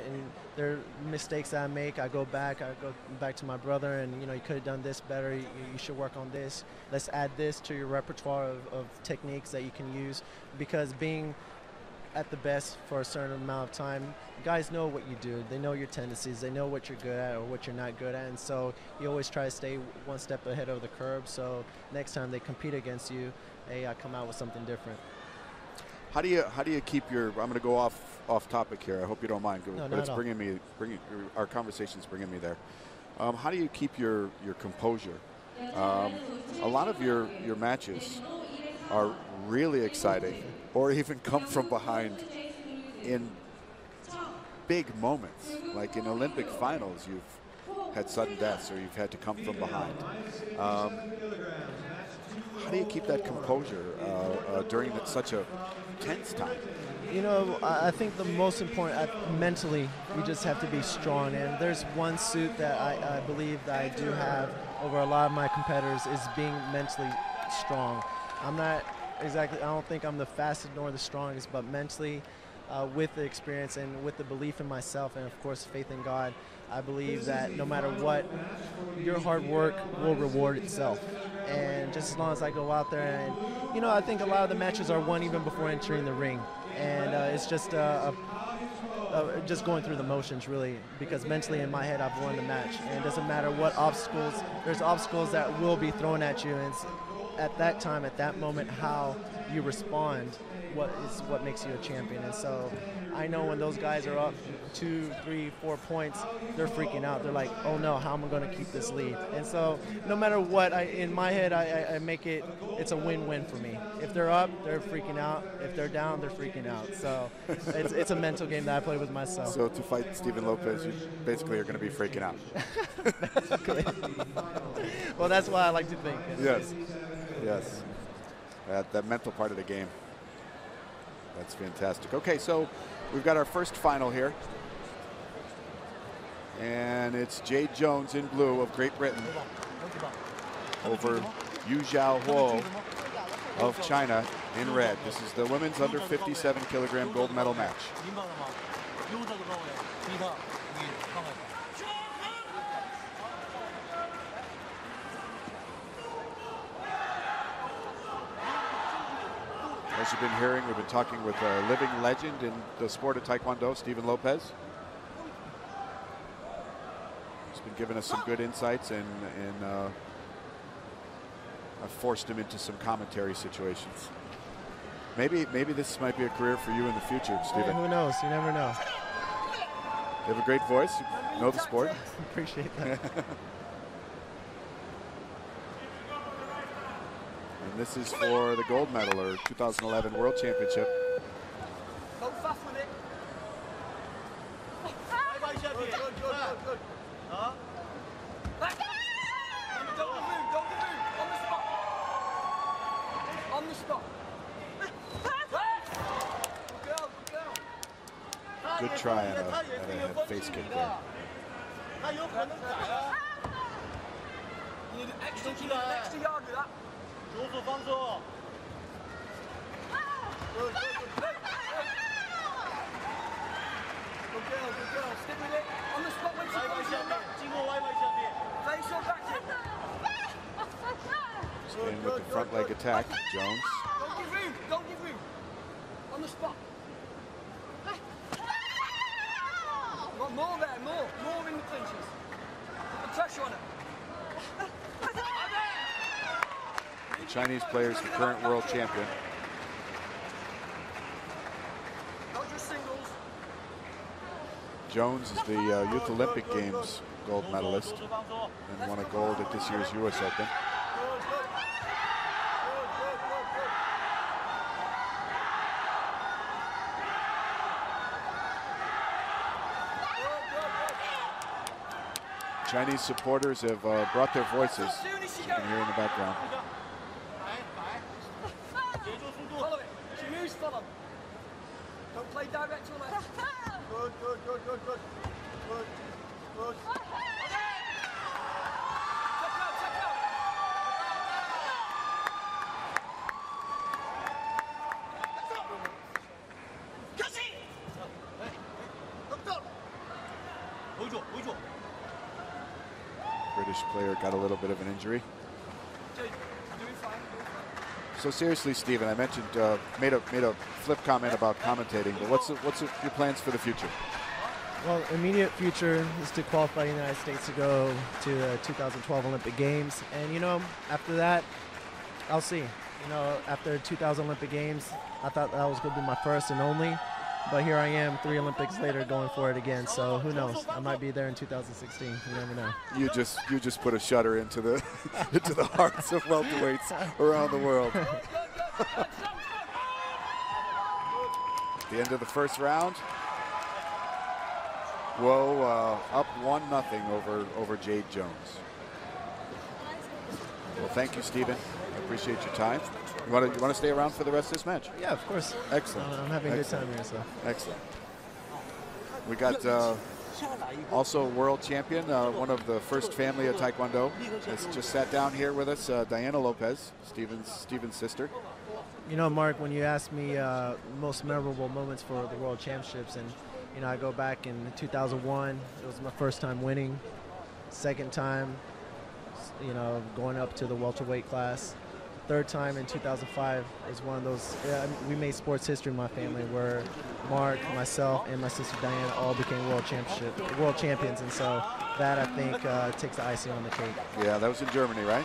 And there are mistakes that I make. I go back to my brother, and you could have done this better. You should work on this. Let's add this to your repertoire of techniques that you can use, because being at the best for a certain amount of time, guys know what you do. They know your tendencies. They know what you're good at or what you're not good at, and so you always try to stay one step ahead of the curve. So next time they compete against you, hey, I come out with something different. How do you keep your? I'm going to go off topic here. I hope you don't mind, No, but it's our conversation's bringing me there. How do you keep your composure? A lot of your matches are really exciting, or even come from behind in big moments, like in Olympic finals. You've had sudden deaths, or you've had to come from behind. How do you keep that composure during such a tense time? I think the most important, mentally, you just have to be strong. And there's one suit that I believe that I do have over a lot of my competitors, is being mentally strong. I don't think I'm the fastest nor the strongest, but mentally, with the experience and with the belief in myself and, of course, faith in God, I believe that no matter what, your hard work will reward itself. And just as long as I go out there and, I think a lot of the matches are won even before entering the ring. And it's just just going through the motions, really, because mentally in my head I've won the match. And it doesn't matter what obstacles, there's obstacles that will be thrown at you. And it's at that time, at that moment, how you respond what makes you a champion. And so I know when those guys are up 2, 3, 4 points, they're freaking out. They're like, oh no, how am I going to keep this lead? And so no matter what, in my head, I make it's a win-win for me. If they're up, they're freaking out. If they're down, they're freaking out. So it's a mental game that I play with myself. So to fight Stephen Lopez, you basically are going to be freaking out. Basically. Well, that's why I like to think. Yes. Yes. That mental part of the game. That's fantastic. Okay, so we've got our first final here. And it's Jade Jones in blue of Great Britain over Hou of China in red. This is the women's under 57 kilogram gold medal match. As you've been hearing, we've been talking with a living legend in the sport of Taekwondo, Stephen Lopez. He's been giving us some good insights, and I've forced him into some commentary situations. Maybe this might be a career for you in the future, Stephen. Who knows? You never know. You have a great voice. You know the sport. Appreciate that. And this is for the gold medal, or 2011 World Championship. Go fast with it. Good. Huh? Don't move. On the spot. Good try at a face kick there. You need an extra yard with that. Good. Good girl. Stick with it. On the spot when she goes your back. Face your back. And with the front leg attack, Jones. Don't give room. On the spot. More there, more in the clinches. Put the pressure on it. The Chinese player is the current world champion. Not just singles. Jones is the Youth Olympic Games gold medalist and won a gold at this year's U.S. Open. Chinese supporters have brought their voices, as you can hear in the background. Follow it. She moves, follow. Don't play direct to the left. Good. Check out. British player got a little bit of an injury. So seriously, Stephen, I mentioned made a flip comment about commentating, but what's your plans for the future? Well, immediate future is to qualify the United States to go to the 2012 Olympic Games, and you know, after that, I'll see. You know, after 2000 Olympic Games, I thought that was going to be my first and only, but here I am 3 Olympics later going for it again. So who knows? I might be there in 2016. You never know. You just put a shudder into the into the hearts of welterweights around the world. The end of the first round. Whoa, up 1-0 over Jade Jones. Well, thank you, Stephen. I appreciate your time. You want to stay around for the rest of this match? Yeah, of course. Excellent. I'm having a good time here, so. Excellent. We got also world champion, one of the first family of Taekwondo, has just sat down here with us, Diana Lopez, Stephen's sister. You know, Mark, when you asked me most memorable moments for the World Championships, and you know, I go back in 2001, it was my first time winning, second time, you know, going up to the welterweight class. Third time in 2005 is one of those, we made sports history in my family where Mark, myself, and my sister Diana all became world champions, and so that, I think, takes the icing on the cake. Yeah, that was in Germany, right?